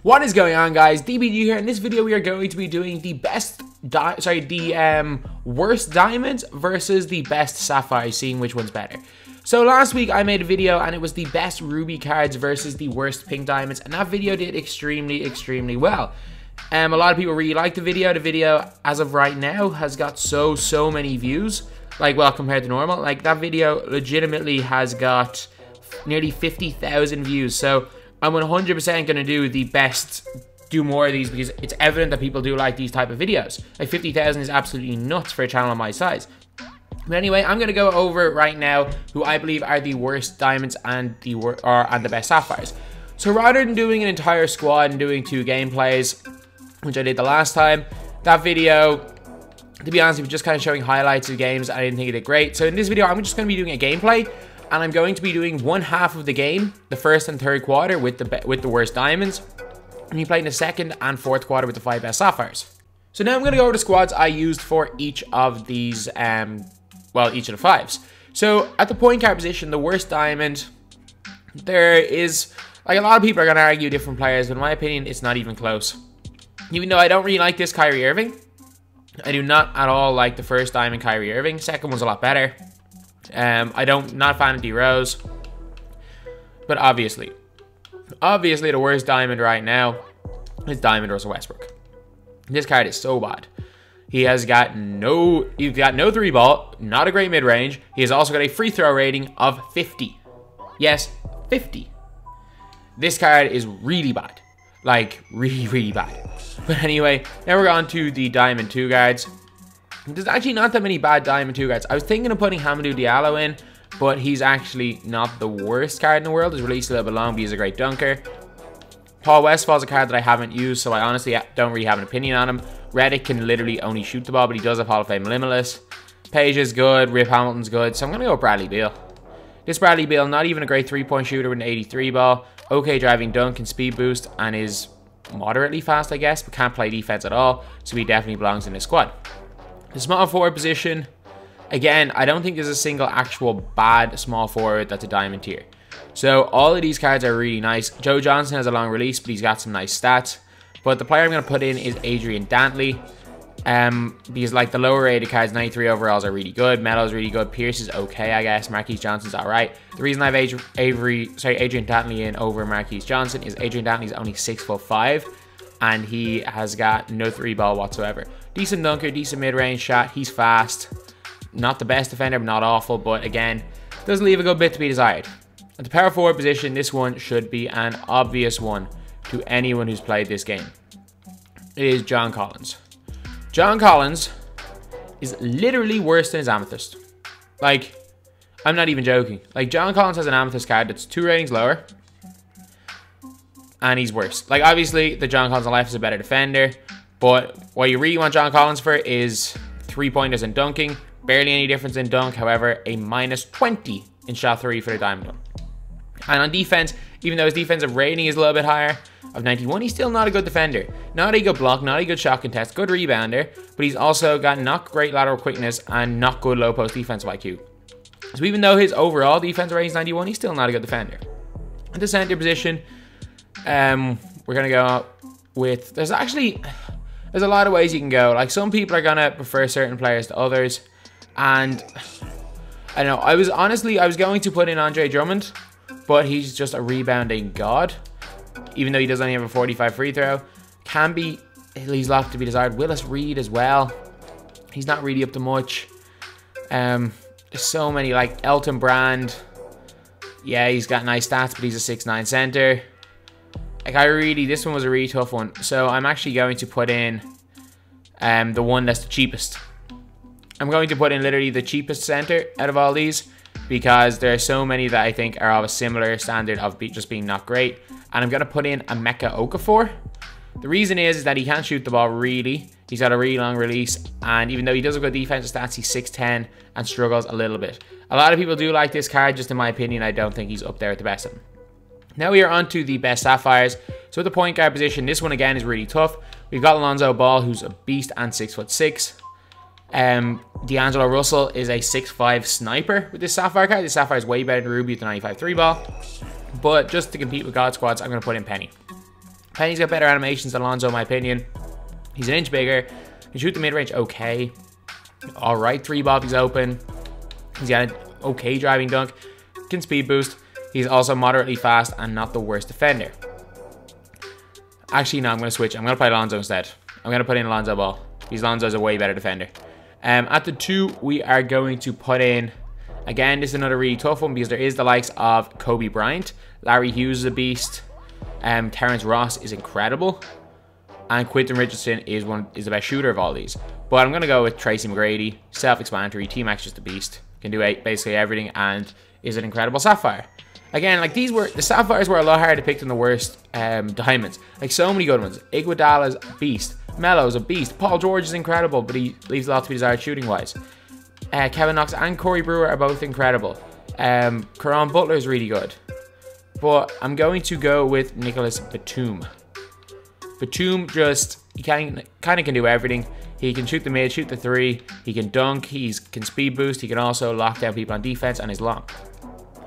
What is going on, guys? DBG here. In this video, we are going to be doing the worst diamonds versus the best sapphire, seeing which one's better. So last week I made a video and it was the best ruby cards versus the worst pink diamonds, and that video did extremely well. A lot of people really liked the video. The video, as of right now, has got so many views. Like, well, compared to normal, like that video legitimately has got nearly 50,000 views. So I'm 100% going to do more of these because it's evident that people do like these type of videos. Like 50,000 is absolutely nuts for a channel my size. But anyway, I'm going to go over right now who I believe are the worst diamonds and the best sapphires. So rather than doing an entire squad and doing 2 gameplays, which I did the last time, that video, to be honest, it was just kind of showing highlights of games. I didn't think it did great. So in this video, I'm just going to be doing a gameplay, and I'm going to be doing one half of the game, the first and third quarter with the worst diamonds, and be playing the second and fourth quarter with the 5 best sapphires. So now I'm going to go over the squads I used for each of these, each of the 5s. So at the point guard position, the worst diamond, there is, like, a lot of people are going to argue different players, but in my opinion, it's not even close. Even though I don't really like this Kyrie Irving, I do not at all like the first diamond Kyrie Irving. Second one's a lot better. Not a fan of D Rose, but obviously the worst diamond right now is Diamond Russell Westbrook. This card is so bad. He's got no 3-ball, not a great mid-range. He has also got a free throw rating of 50. Yes, 50. This card is really bad. Like, really bad. But anyway, now we're on to the Diamond 2 guards. There's actually not that many bad Diamond 2 guards. I was thinking of putting Hamidou Diallo in, but he's actually not the worst card in the world. His release a little bit long, but he's a great dunker. Paul Westfall's a card that I haven't used, so I honestly don't really have an opinion on him. Reddick can literally only shoot the ball, but he does have Hall of Fame Limitless. Page is good. Rip Hamilton's good, so I'm going to go with Bradley Beal. This Bradley Beal, not even a great 3-point shooter with an 83 ball. Okay driving dunk and speed boost, and is moderately fast, I guess, but can't play defense at all, so he definitely belongs in this squad. The small forward position, again, I don't think there's a single actual bad small forward that's a diamond tier. So all of these cards are really nice. Joe Johnson has a long release, but he's got some nice stats. But the player I'm going to put in is Adrian Dantley. Because like the lower rated cards, 93 overalls are really good. Melo's really good. Pierce is okay, I guess. Marquise Johnson's alright. The reason I have Adrian Dantley in over Marquise Johnson is Adrian Dantley's only 6'5", and he has got no 3-ball whatsoever. Decent dunker, decent mid-range shot. He's fast. Not the best defender, but not awful. But again, doesn't leave a good bit to be desired. At the power forward position, this one should be an obvious one to anyone who's played this game. It is John Collins. John Collins is literally worse than his Amethyst. Like, I'm not even joking. Like, John Collins has an Amethyst card that's 2 ratings lower, and he's worse. Like, obviously, the John Collins on left is a better defender, but what you really want John Collins for is 3-pointers and dunking. Barely any difference in dunk, however, a -20 in shot 3 for the diamond one. And on defense, even though his defensive rating is a little bit higher, of 91, he's still not a good defender. Not a good block, not a good shot contest, good rebounder, but he's also got not great lateral quickness and not good low post defensive IQ. So even though his overall defensive rating is 91, he's still not a good defender. At the center position, we're going to go with, there's a lot of ways you can go. Like, some people are going to prefer certain players to others, and I don't know, I was going to put in Andre Drummond, but he's just a rebounding god. Even though he does only have a 45 free throw, he's left to be desired. Willis Reed as well, he's not really up to much. There's so many, like Elton Brand. Yeah, he's got nice stats, but he's a 6'9" center. Like, this one was a really tough one. So I'm actually going to put in the one that's the cheapest. I'm going to put in literally the cheapest center out of all these, because there are so many that I think are of a similar standard of just being not great. And I'm going to put in Emeka Okafor. The reason is that he can't shoot the ball really. He's got a really long release, and even though he does have good defensive stats, he's 6'10" and struggles a little bit. A lot of people do like this card, just in my opinion, I don't think he's up there at the best of them. Now we are on to the best sapphires. So at the point guard position, this one again is really tough. We've got Alonzo Ball, who's a beast and 6'6". D'Angelo Russell is a 6'5" sniper with this sapphire card. This sapphire is way better than Ruby with the 95 3-ball. But just to compete with God Squads, I'm going to put in Penny. Penny's got better animations than Alonso, in my opinion. He's an inch bigger. Can shoot the mid-range okay. Alright, 3-ball, he's open. He's got an okay driving dunk. Can speed boost. He's also moderately fast and not the worst defender. Actually, no, I'm going to switch. I'm going to play Alonso instead. I'm going to put in Alonso Ball. Because Alonso's a way better defender. At the 2, we are going to put in... Again, this is another really tough one because there is the likes of Kobe Bryant. Larry Hughes is a beast. Terrence Ross is incredible. And Quinton Richardson is the best shooter of all these. But I'm going to go with Tracy McGrady. Self-explanatory. T-Mac's just a beast. Can do basically everything and is an incredible Sapphire. Again, like the Sapphires were a lot harder to pick than the worst diamonds. Like so many good ones. Iguodala's a beast. Melo's a beast. Paul George is incredible, but he leaves a lot to be desired shooting-wise. Kevin Knox and Corey Brewer are both incredible. Caron Butler is really good. But I'm going to go with Nicholas Batum. Batum just, he kind of can do everything. He can shoot the mid, shoot the 3. He can dunk. He can speed boost. He can also lock down people on defense and is long.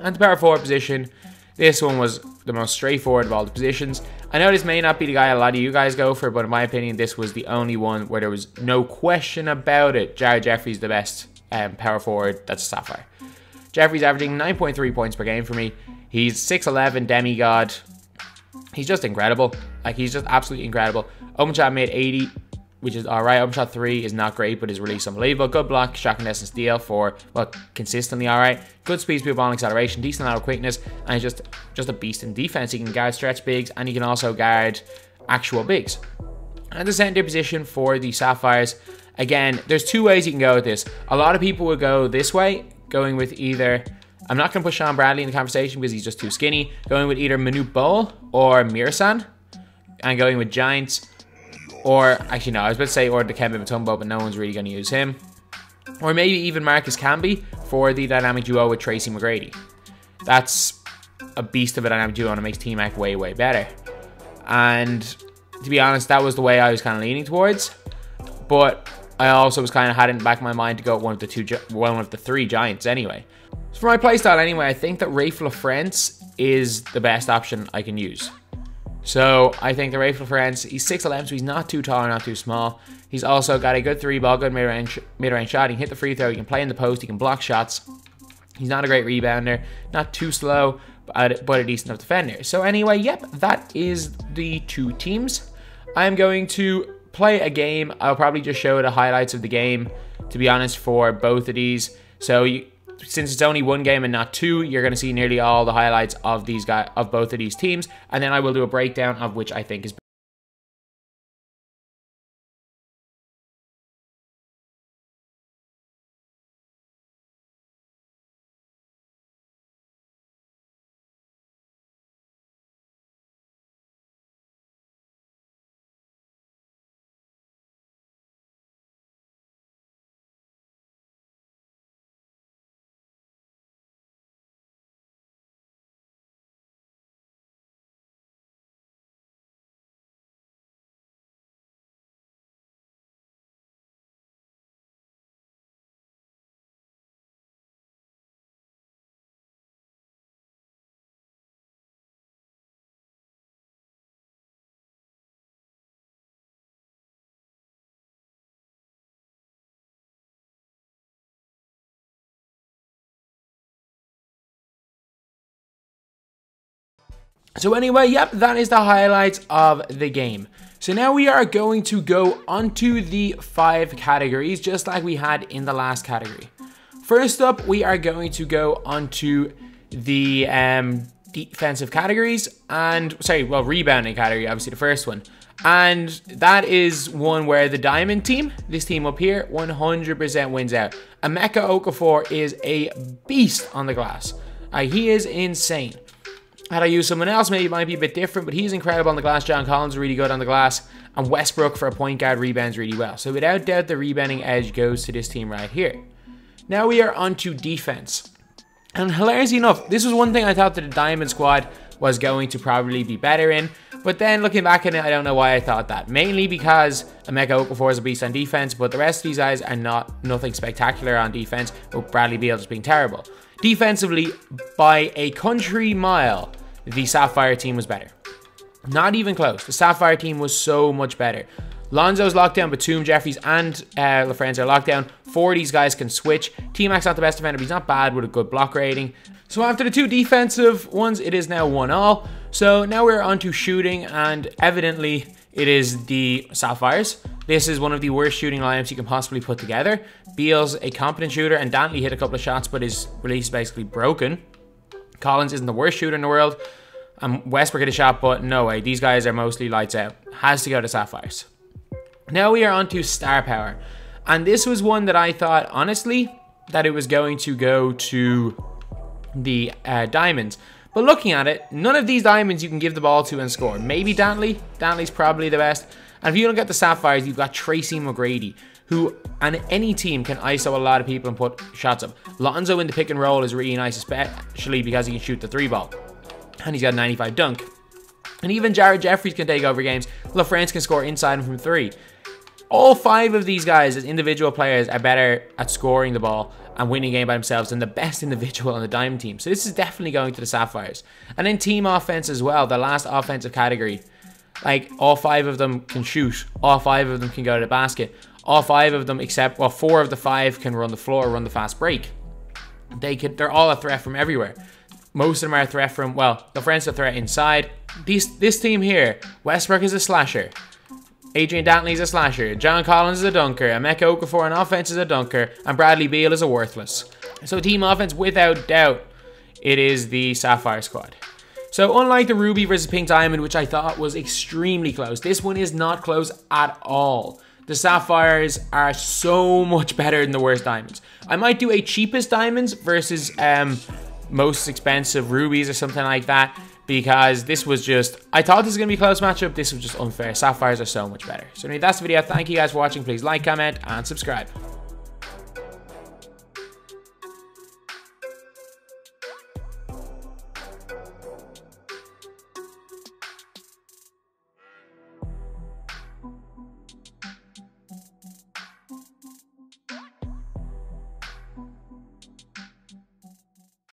And the power forward position, this one was the most straightforward of all the positions. I know this may not be the guy a lot of you guys go for, but in my opinion, this was the only one where there was no question about it. Jared Jeffrey's the best power forward. That's a Sapphire. Jeffrey's averaging 9.3 points per game for me. He's 6'11", demigod. He's just incredible. Like, he's just absolutely incredible. Open shot made 80, which is alright. Open shot 3 is not great, but his release unbelievable. Good block, shot contestant steal for, well, consistently alright. Good speed, ball, and acceleration. Decent amount of quickness. And he's just a beast in defense. He can guard stretch bigs, and he can also guard actual bigs. And the center position for the Sapphires, again, there's 2 ways you can go with this. A lot of people will go this way, going with either... I'm not going to put Sean Bradley in the conversation because he's just too skinny. Going with either Manute Bol or Mirsan. And going with Giants. Or, actually no, I was about to say or Dikembe Mutombo, but no one's really going to use him. Or maybe even Marcus Camby for the dynamic duo with Tracy McGrady. That's a beast of a dynamic duo and it makes T-Mac way, way better. And to be honest, that was the way I was kind of leaning towards. But I also was kind of had it in the back of my mind to go one of the 3 Giants anyway. So for my playstyle anyway, I think that Rafe LaFrance is the best option I can use. So I think the Rafe LaFrance, he's 6'11", so he's not too tall or not too small. He's also got a good 3-ball, good mid-range shot. He can hit the free throw, he can play in the post, he can block shots. He's not a great rebounder, not too slow, but a decent enough defender. So anyway, yep, that is the 2 teams. I'm going to play a game. I'll probably just show the highlights of the game, to be honest, for both of these. So since it's only 1 game and not 2, you're going to see nearly all the highlights of both of these teams, and then I will do a breakdown of which I think is better. So anyway, yep, that is the highlights of the game. So now we are going to go onto the 5 categories, just like we had in the last category. First up, we are going to go onto the defensive categories and, rebounding category, obviously the first one. And that is one where the Diamond team, this team up here, 100% wins out. Emeka Okafor is a beast on the glass. He is insane. Had I used someone else, maybe it might be a bit different, but he's incredible on the glass. John Collins is really good on the glass, and Westbrook for a point guard rebounds really well. So without doubt, the rebounding edge goes to this team right here. Now we are on to defense. And hilariously enough, this was one thing I thought that the Diamond squad was going to probably be better in, but then looking back at it, I don't know why I thought that. Mainly because Emeka Okafor is a beast on defense, but the rest of these guys are nothing spectacular on defense, with Bradley Beal just being terrible. Defensively, by a country mile, the Sapphire team was better. Not even close. The Sapphire team was so much better. Lonzo's locked down, Batum, Jeffries, and LaFrance are locked down. 4 of these guys can switch. T-Mac's not the best defender, but he's not bad with a good block rating. So after the 2 defensive ones, it is now 1-all. So now we're on to shooting, and evidently it is the Sapphires. This is one of the worst shooting lineups you can possibly put together. Beal's a competent shooter, and Dantley hit a couple of shots, but his release is basically broken. Collins isn't the worst shooter in the world. Westbrook hit a shot, but no way. These guys are mostly lights out. Has to go to Sapphires. Now we are on to star power. And this was one that I thought, honestly, that it was going to go to the diamonds. But looking at it, none of these diamonds you can give the ball to and score. Maybe Dantley. Dantley's probably the best. And if you don't get the Sapphires, you've got Tracy McGrady, who on any team can ISO a lot of people and put shots up. Lonzo in the pick and roll is really nice, especially because he can shoot the 3-ball. And he's got a 95 dunk. And even Jared Jeffries can take over games. LaFrance can score inside him from 3. All 5 of these guys as individual players are better at scoring the ball and winning a game by themselves than the best individual on the Diamond team. So this is definitely going to the Sapphires. And then team offense as well, the last offensive category. Like, all 5 of them can shoot. All 5 of them can go to the basket. All 5 of them, except, well, 4 of the 5 can run the floor, run the fast break. They're all a threat from everywhere. Most of them are a threat from, well, the friends are a threat inside. This team here, Westbrook is a slasher. Adrian Dantley is a slasher. John Collins is a dunker. Emeka Okafor on offense is a dunker. And Bradley Beal is a worthless. So team offense, without doubt, it is the Sapphire squad. So unlike the Ruby versus Pink Diamond, which I thought was extremely close, this one is not close at all. The Sapphires are so much better than the worst diamonds. I might do a cheapest diamonds versus most expensive rubies or something like that, because this was just, I thought this was going to be a close matchup. This was just unfair. Sapphires are so much better. So anyway, that's the video. Thank you guys for watching. Please like, comment, and subscribe.